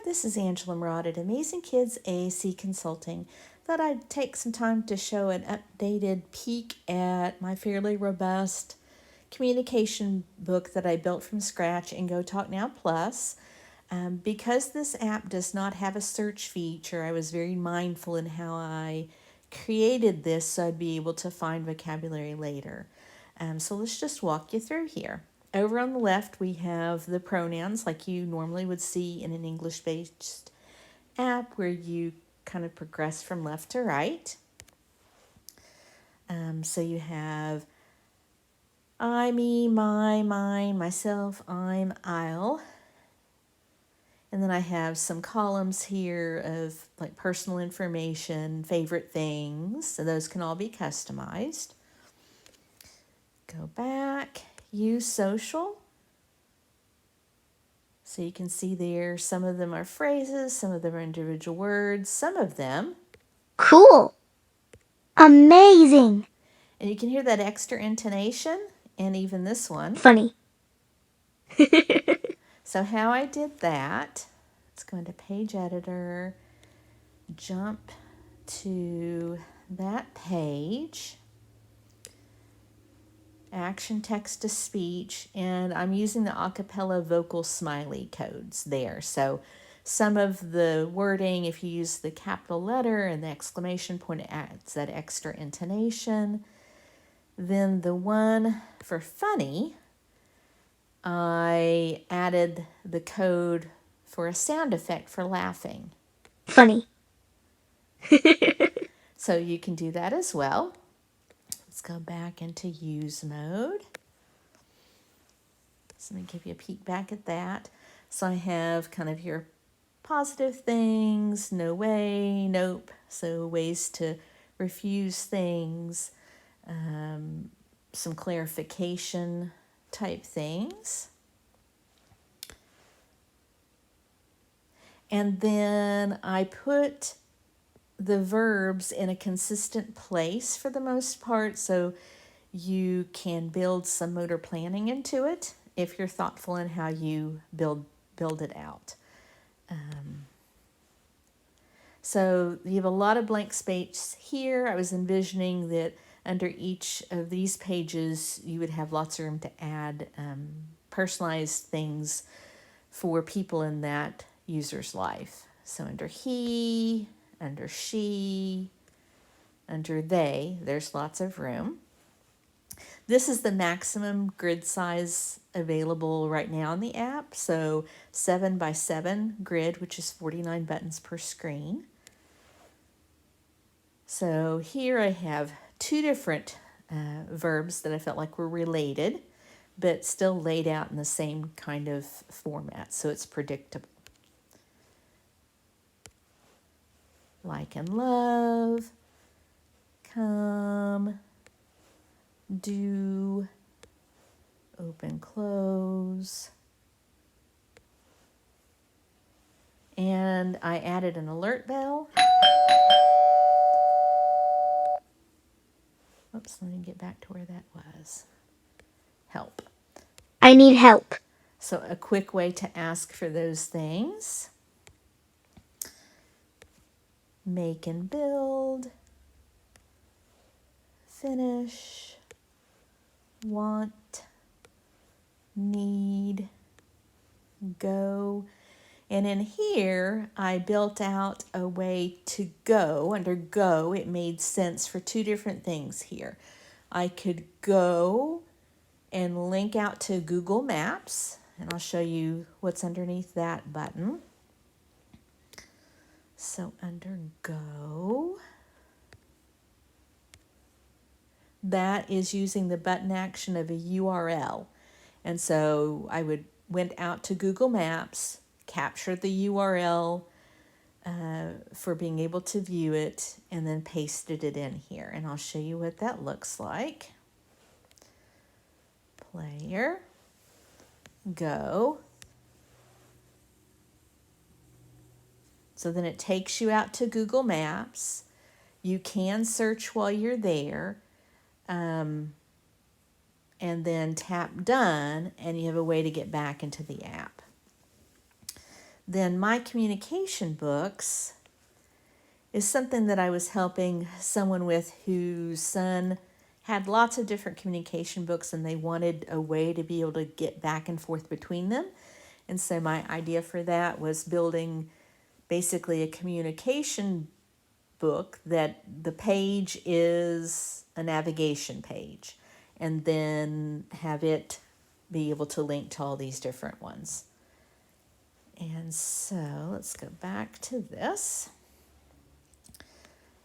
this is Angela Moorad at Amazing Kids AAC Consulting. Thought I'd take some time to show an updated peek at my fairly robust communication book that I built from scratch in GoTalk Now Plus. Because this app does not have a search feature, I was very mindful in how I created this so I'd be able to find vocabulary later. So let's just walk you through here. Over on the left, we have the pronouns like you normally would see in an English-based app where you kind of progress from left to right. So you have I, me, my, mine, myself, I'm, I'll. And then I have some columns here of like personal information, favorite things. So those can all be customized. Go back, use social. So you can see there, some of them are phrases, some of them are individual words, some of them. Cool. Amazing. And you can hear that extra intonation and even this one. Funny. So how I did that, let's go into Page Editor, jump to that page, action text to speech, and I'm using the acapella vocal smiley codes there. So some of the wording, if you use the capital letter and the exclamation point, it adds that extra intonation. Then the one for funny, I added the code for a sound effect for laughing. Funny. So you can do that as well. Let's go back into use mode. So let me give you a peek back at that. So I have kind of your positive things, no way, nope. So ways to refuse things, some clarification type things. And then I put the verbs in a consistent place for the most part, so you can build some motor planning into it if you're thoughtful in how you build it out. So you have a lot of blank space here. I was envisioning that under each of these pages you would have lots of room to add personalized things for people in that user's life. So under he, under she, under they, there's lots of room. This is the maximum grid size available right now in the app. So 7x7 grid, which is 49 buttons per screen. So here I have two different verbs that I felt like were related, but still laid out in the same kind of format, so it's predictable. Like and love, come, do, open, close. And I added an alert bell. Oops, let me get back to where that was. Help. I need help. So a quick way to ask for those things. Make and build. Finish. Want. Need. Go. And in here, I built out a way to go. Under go, it made sense for two different things here. I could go and link out to Google Maps, and I'll show you what's underneath that button. So under go, that is using the button action of a URL. And so I went out to Google Maps, captured the URL for being able to view it, and then pasted it in here. And I'll show you what that looks like. Player, go. So then it takes you out to Google Maps. You can search while you're there, and then tap done, and you have a way to get back into the app. then my communication books is something that I was helping someone with whose son had lots of different communication books and they wanted a way to be able to get back and forth between them. And so my idea for that was building basically a communication book that the page is a navigation page, and then have it be able to link to all these different ones. And so let's go back to this.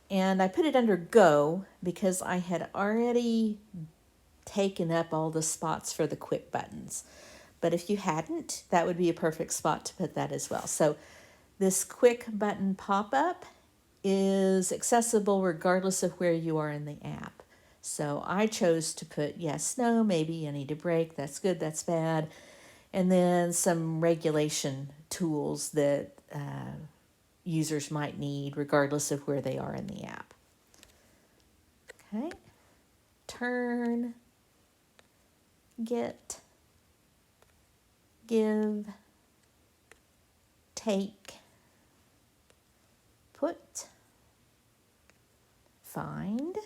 And I put it under Go because I had already taken up all the spots for the quick buttons. But if you hadn't, that would be a perfect spot to put that as well. So this quick button pop-up is accessible regardless of where you are in the app. So I chose to put yes, no, maybe, I need a break, that's good, that's bad, and then some regulation tools that users might need regardless of where they are in the app. Okay, turn, get, give, take, put, find,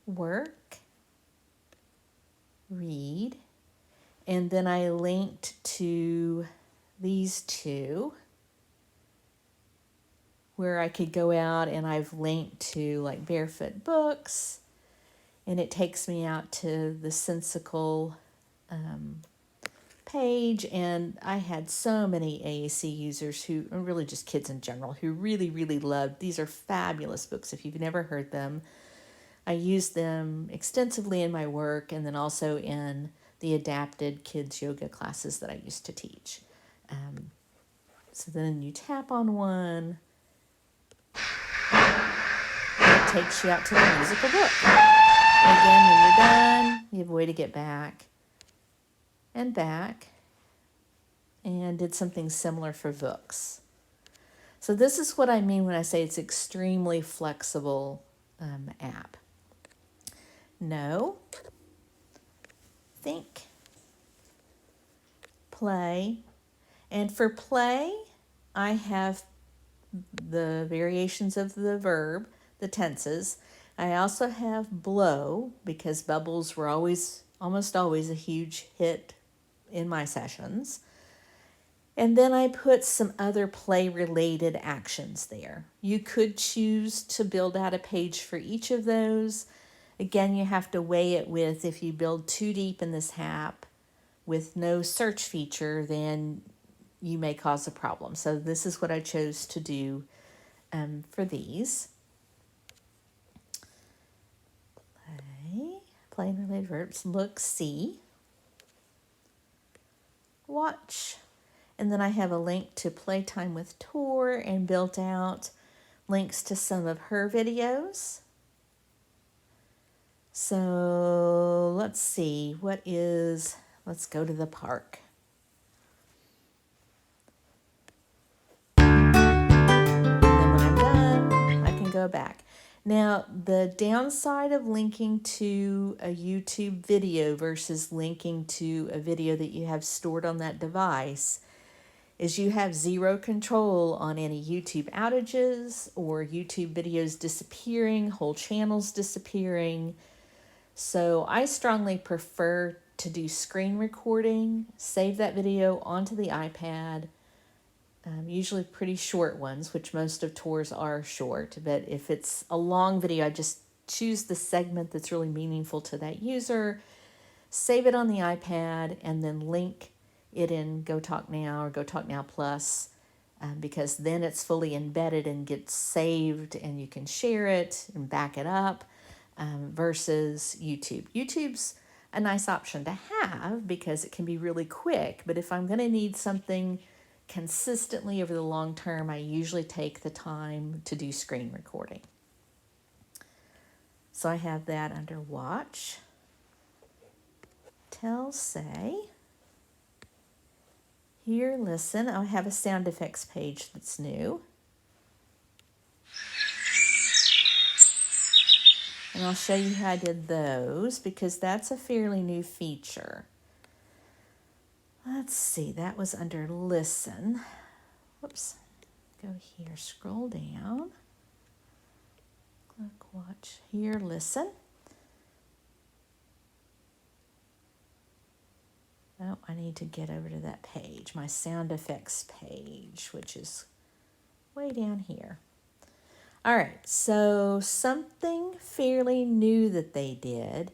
work, read, and then I linked to these two where I could go out, and I've linked to like Barefoot Books, and it takes me out to the Sensical page. And I had so many AAC users who, or really just kids in general, who really, really loved. These are fabulous books. If you've never heard them, I use them extensively in my work and then also in the adapted kids yoga classes that I used to teach. So then you tap on one, and it takes you out to the musical book. And again, when you're done, you have a way to get back and back, and did something similar for books. So this is what I mean when I say it's extremely flexible app. Know, think, play, and for play, I have the variations of the verb, the tenses. I also have blow because bubbles were almost always a huge hit in my sessions. And then I put some other play-related actions there. You could choose to build out a page for each of those. Again, you have to weigh it with, if you build too deep in this app with no search feature, then you may cause a problem. So this is what I chose to do for these. Play and related verbs, look, see, watch. And then I have a link to Playtime with Tor and built out links to some of her videos. So let's see, let's go to the park. And then when I'm done, I can go back. Now, the downside of linking to a YouTube video versus linking to a video that you have stored on that device is you have zero control on any YouTube outages or YouTube videos disappearing, whole channels disappearing. So I strongly prefer to do screen recording, save that video onto the iPad, usually pretty short ones, which most of Tor's are short. But if it's a long video, I just choose the segment that's really meaningful to that user, save it on the iPad, and then link it in GoTalk Now or GoTalk Now Plus, because then it's fully embedded and gets saved and you can share it and back it up, versus YouTube. YouTube's a nice option to have because it can be really quick, but if I'm going to need something consistently over the long term, I usually take the time to do screen recording. So I have that under watch, tell, say, hear, listen. I have a sound effects page that's new. And I'll show you how I did those because that's a fairly new feature. Let's see, that was under listen. Whoops, go here, scroll down. Click, watch, hear, listen. Oh, I need to get over to that page, my sound effects page, which is way down here. All right, so something fairly new that they did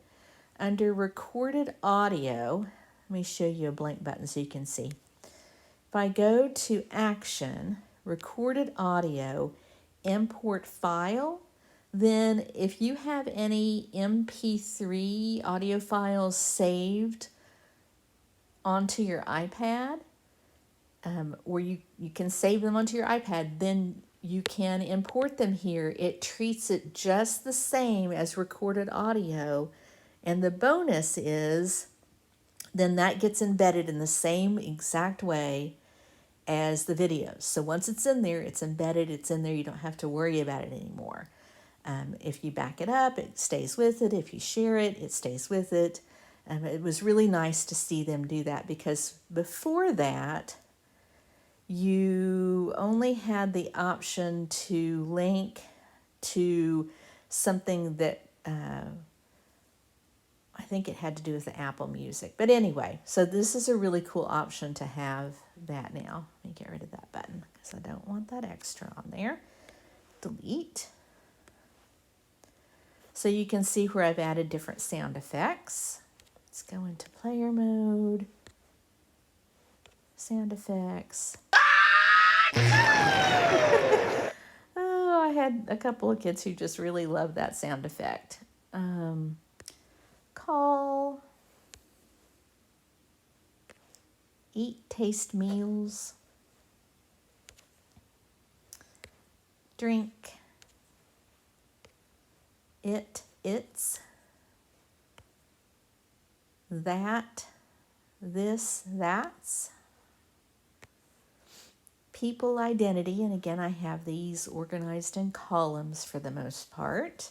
under recorded audio. Let me show you a blank button so you can see. If I go to action, recorded audio, import file, then if you have any MP3 audio files saved onto your iPad, or you can save them onto your iPad, then you can import them here. It treats it just the same as recorded audio. And the bonus is then that gets embedded in the same exact way as the videos. So once it's in there, it's embedded, it's in there, you don't have to worry about it anymore. If you back it up, it stays with it. If you share it, it stays with it. It was really nice to see them do that, because before that, you only had the option to link to something that I think it had to do with the Apple Music. But anyway, so this is a really cool option to have that now. Let me get rid of that button because I don't want that extra on there. Delete. So you can see where I've added different sound effects. Let's go into player mode. Sound effects. Oh, I had a couple of kids who just really loved that sound effect. Call. Eat, taste meals. Drink. It's. That. This, that's. People identity, and again I have these organized in columns for the most part.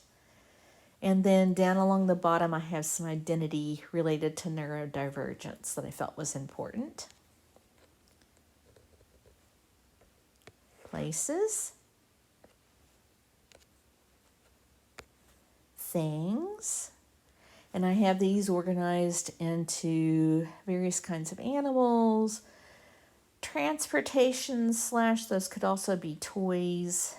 And then down along the bottom I have some identity related to neurodivergence that I felt was important. Places. Things. And I have these organized into various kinds of animals. Transportation / those could also be toys,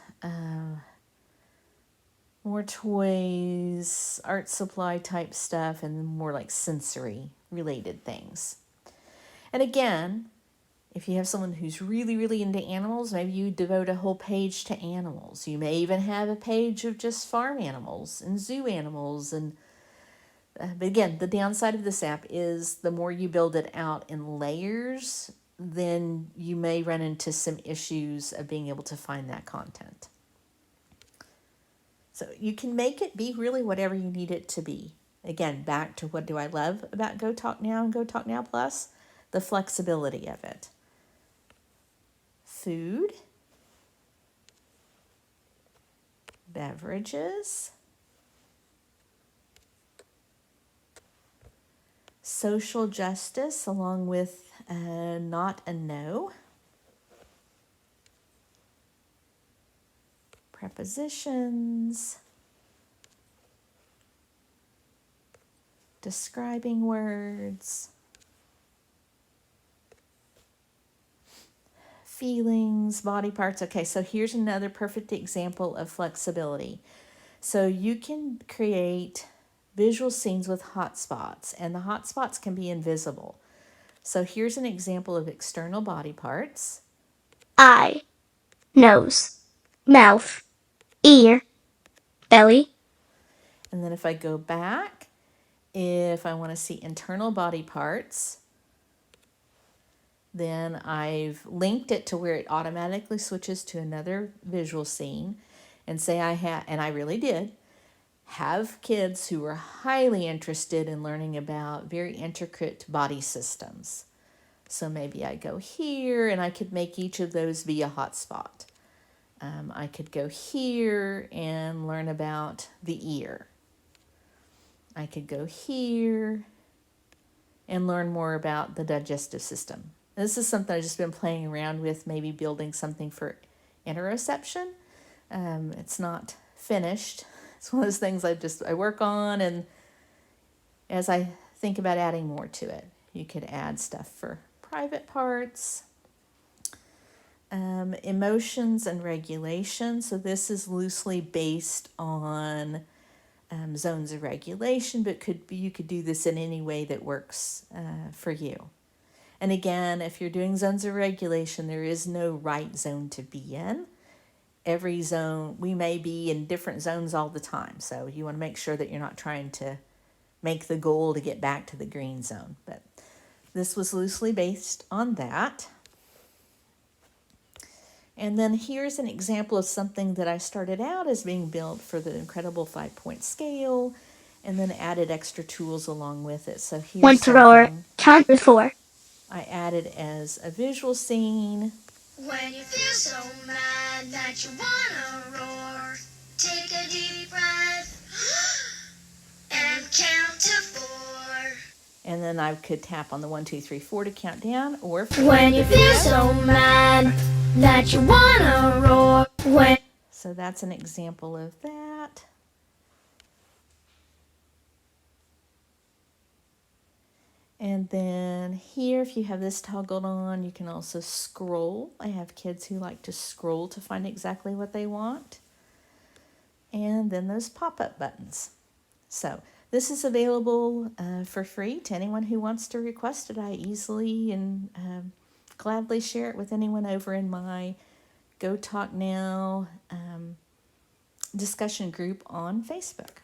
more toys, art supply type stuff, and more like sensory related things. And again, if you have someone who's really, really into animals, maybe you devote a whole page to animals. You may even have a page of just farm animals and zoo animals. And but again, the downside of this app is the more you build it out in layers, then you may run into some issues of being able to find that content. So you can make it be really whatever you need it to be. Again, back to what do I love about GoTalk Now and GoTalk Now Plus? The flexibility of it. Food, beverages, social justice along with not a no, prepositions, describing words, feelings, body parts. Okay, so here's another perfect example of flexibility. So you can create visual scenes with hotspots, and the hotspots can be invisible. So here's an example of external body parts. Eye, nose, mouth, ear, belly. And then if I go back, if I want to see internal body parts, then I've linked it to where it automatically switches to another visual scene, and say and I really did, have kids who were highly interested in learning about very intricate body systems. So maybe I go here and I could make each of those be a hotspot. I could go here and learn about the ear. I could go here and learn more about the digestive system. This is something I've just been playing around with, maybe building something for interoception. It's not finished. It's one of those things I work on, and as I think about adding more to it, you could add stuff for private parts. Emotions and regulation. So this is loosely based on zones of regulation, but you could do this in any way that works for you. And again, if you're doing zones of regulation, there is no right zone to be in. Every zone, we may be in different zones all the time, so you want to make sure that you're not trying to make the goal to get back to the green zone. But this was loosely based on that. And then here's an example of something that I started out as being built for the incredible 5-point scale, and then added extra tools along with it. So here's One drawer. something Count to 4. I added as a visual scene. When you feel so mad that you wanna roar, take a deep breath and count to 4. And then I could tap on the 1, 2, 3, 4 to count down, or When you feel so mad that you wanna roar. So that's an example of that. And then here, if you have this toggled on, you can also scroll. I have kids who like to scroll to find exactly what they want. And then those pop-up buttons. So this is available for free to anyone who wants to request it. I easily and gladly share it with anyone over in my GoTalk Now discussion group on Facebook.